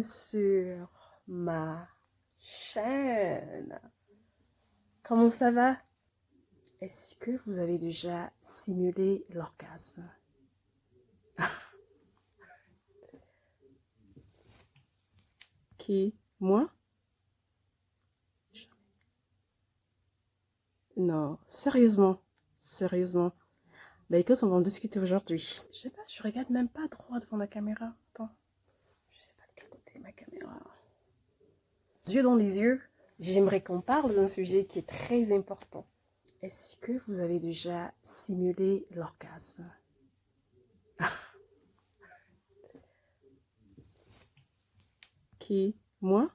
sur ma chaîne. Comment ça va? Est-ce que vous avez déjà simulé l'orgasme? Qui? Moi? Non, sérieusement. Sérieusement. Bah écoute, on va en discuter aujourd'hui. Je sais pas, je regarde même pas droit devant la caméra. Attends. Je sais pas de quel côté est ma caméra. Yeux dans les yeux, j'aimerais qu'on parle d'un sujet qui est très important. Est-ce que vous avez déjà simulé l'orgasme? Qui? Moi?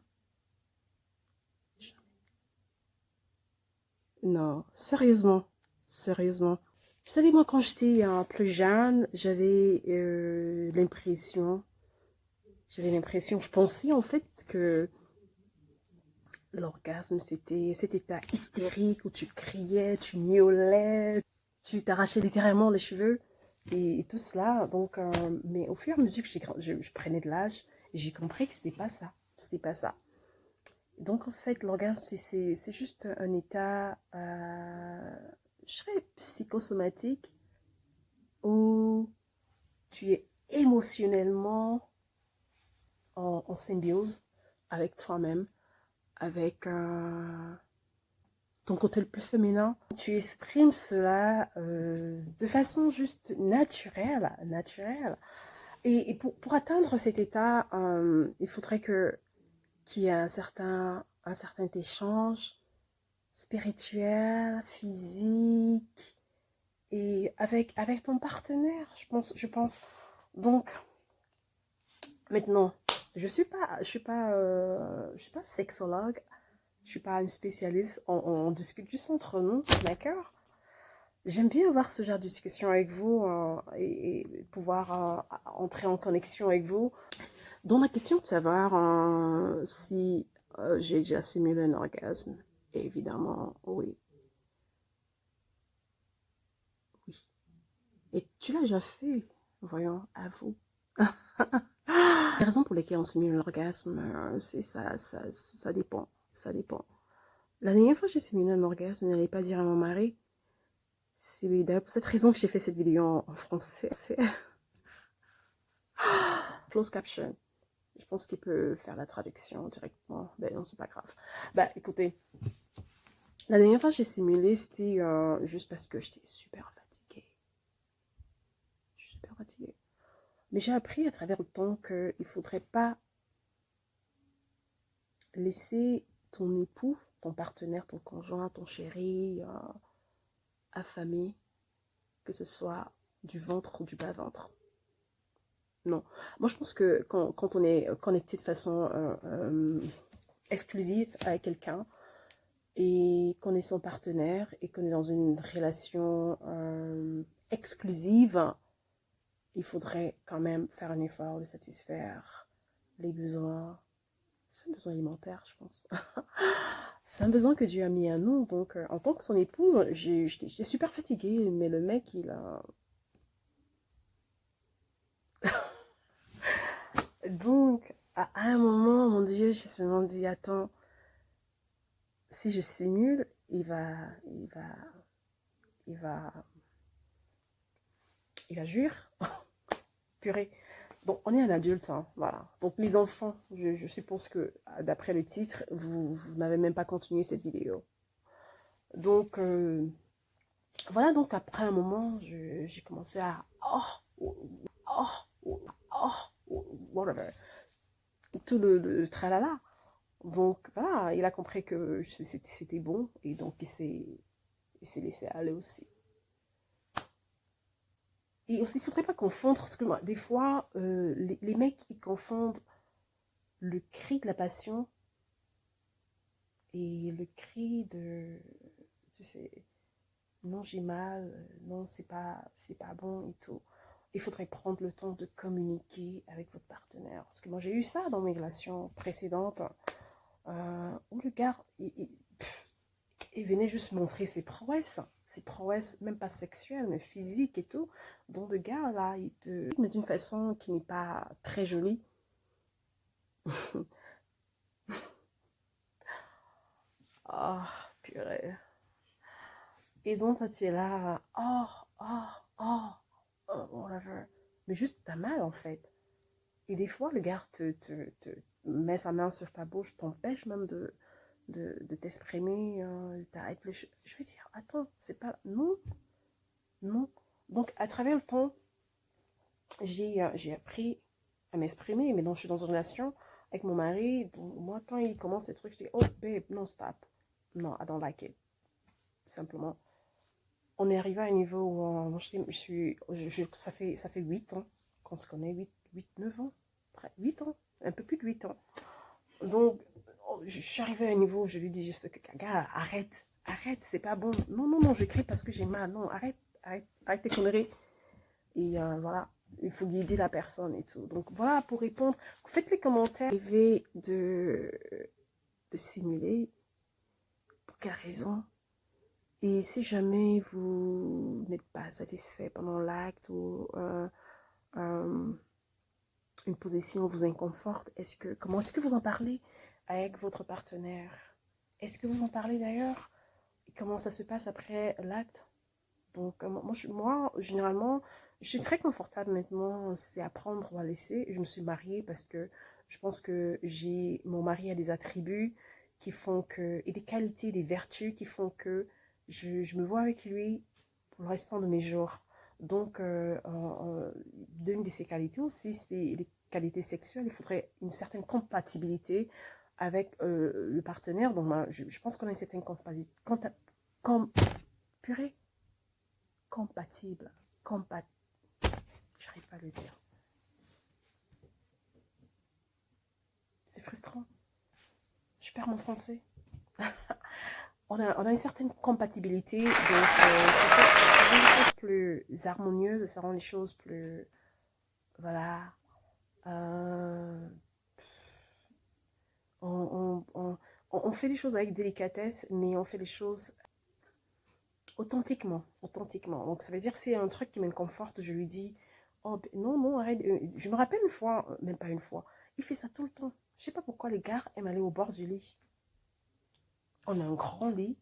Non, sérieusement. Sérieusement. Vous savez, moi, quand j'étais plus jeune, je pensais en fait que l'orgasme, c'était cet état hystérique où tu criais, tu miaulais, tu t'arrachais littéralement les cheveux et tout cela. Donc, mais au fur et à mesure que je prenais de l'âge, j'ai compris que c'était pas ça. C'était pas ça. Donc, en fait, l'orgasme, c'est juste un état, je dirais, psychosomatique où tu es émotionnellement en symbiose avec toi-même, avec ton côté le plus féminin. Tu exprimes cela de façon juste naturelle. Et pour atteindre cet état, il faudrait qu'il y ait un certain échange spirituel, physique, et avec ton partenaire, je pense. Donc, maintenant, je suis pas sexologue, je suis pas une spécialiste, on discute juste entre nous, d'accord? J'aime bien avoir ce genre de discussion avec vous et pouvoir entrer en connexion avec vous. Donc la question de savoir si j'ai déjà simulé un orgasme, évidemment, oui. Oui. Et tu l'as déjà fait, voyons, à vous. Les raisons pour lesquelles on simule l'orgasme, c'est ça dépend. Ça dépend. La dernière fois que j'ai simulé un orgasme, je n'allais pas dire à mon mari. C'est d'ailleurs pour cette raison que j'ai fait cette vidéo en français. C'est closed caption. Je pense qu'il peut faire la traduction directement. Ben non, c'est pas grave. Bah écoutez, la dernière fois que j'ai simulé, c'était juste parce que j'étais super fatiguée. Je suis super fatiguée. Mais j'ai appris à travers le temps qu'il ne faudrait pas laisser ton époux, ton partenaire, ton conjoint, ton chéri, affamé, que ce soit du ventre ou du bas-ventre. Non. Moi, je pense que quand on est connecté de façon exclusive avec quelqu'un et qu'on est son partenaire et qu'on est dans une relation exclusive, il faudrait quand même faire un effort de satisfaire les besoins. C'est un besoin alimentaire, je pense. C'est un besoin que Dieu a mis à nous. Donc, en tant que son épouse, j'étais super fatiguée, mais le mec, il a... Donc, à un moment, mon Dieu, je me suis dit, attends, si je simule, il va jouir. Purée. Donc, on est un adulte, hein, voilà. Donc, les enfants, je suppose que, d'après le titre, vous n'avez même pas continué cette vidéo. Donc, voilà, donc après un moment, j'ai commencé à... whatever. Tout le tralala. Donc, voilà, il a compris que c'était bon, et donc il s'est laissé aller aussi. Et aussi, il ne faudrait pas confondre, parce que moi, des fois, les mecs, ils confondent le cri de la passion et le cri de, tu sais, non, j'ai mal, non, c'est pas bon et tout. Il faudrait prendre le temps de communiquer avec votre partenaire. Parce que moi, j'ai eu ça dans mes relations précédentes, où le gars, il venait juste montrer ses prouesses, même pas sexuelles, mais physiques et tout. Donc le gars, là, il te d'une façon qui n'est pas très jolie. Oh, purée. Et donc, toi, tu es là, whatever. Mais juste, t'as mal, en fait. Et des fois, le gars te met sa main sur ta bouche, t'empêche même de t'exprimer, t'arrêtes je veux dire, attends, c'est pas... Non, non. Donc, à travers le temps, j'ai appris à m'exprimer. Mais non, je suis dans une relation avec mon mari. Donc, moi, quand il commence ces trucs, je dis, oh, babe, non, stop. Non, I don't like it. Simplement. On est arrivé à un niveau où ça fait 8 ans qu'on se connaît, 9 ans, 8 ans, un peu plus de 8 ans. Donc, je suis arrivée à un niveau où je lui dis juste, gars, arrête, c'est pas bon. Non, non, non, j'écris parce que j'ai mal. Non, arrête tes conneries. Et voilà, il faut guider la personne et tout. Donc voilà, pour répondre, faites les commentaires. Arrivez de simuler, pour quelle raison? Et si jamais vous n'êtes pas satisfait pendant l'acte ou une position vous inconforte, comment est-ce que vous en parlez avec votre partenaire? Est-ce que vous en parlez d'ailleurs? Comment ça se passe après l'acte? Donc moi, généralement, je suis très confortable maintenant, c'est à prendre ou à laisser. Je me suis mariée parce que je pense que mon mari a des attributs qui font que, et des qualités, des vertus qui font que je me vois avec lui pour le restant de mes jours. Donc, d'une de ses qualités aussi, c'est les qualités sexuelles. Il faudrait une certaine compatibilité avec le partenaire. Donc, je pense qu'on a une certaine compatibilité. Purée, compatible. J'arrive pas à le dire. C'est frustrant. Je perds mon français. on a une certaine compatibilité, donc ça rend les choses plus harmonieuses, ça rend les choses plus... Voilà. On fait les choses avec délicatesse, mais on fait les choses authentiquement. Donc ça veut dire que c'est un truc qui m'inconforte, je lui dis, oh non, non, arrête. Je me rappelle une fois, même pas une fois, il fait ça tout le temps. Je sais pas pourquoi les gars aiment aller au bord du lit. On a un grand lit.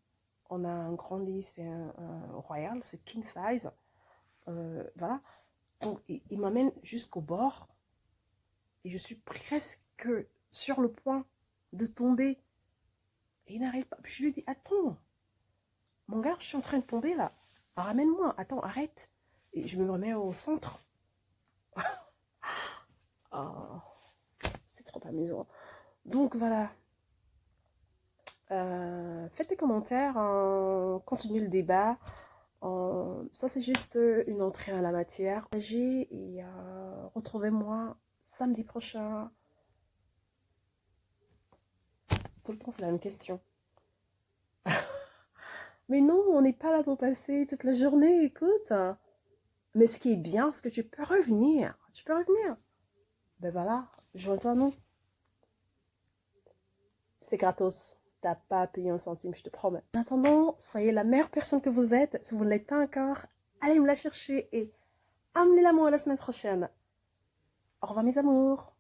C'est un royal, c'est king size. Voilà. Donc, il m'amène jusqu'au bord. Et je suis presque sur le point de tomber. Et il n'arrive pas. Je lui dis, attends. Mon gars, je suis en train de tomber là. Ramène-moi. Attends, arrête. Et je me remets au centre. Oh, c'est trop amusant. Donc, voilà. Faites des commentaires, continuez le débat. Ça, c'est juste une entrée à la matière. Et retrouvez-moi samedi prochain. Tout le temps, c'est la même question. Mais non, on n'est pas là pour passer toute la journée, écoute. Mais ce qui est bien, c'est que tu peux revenir. Ben voilà, joins-toi, non. C'est gratos. T'as pas à payer un centime, je te promets. En attendant, soyez la meilleure personne que vous êtes. Si vous ne l'êtes pas encore, allez me la chercher et amenez l'amour la semaine prochaine. Au revoir mes amours.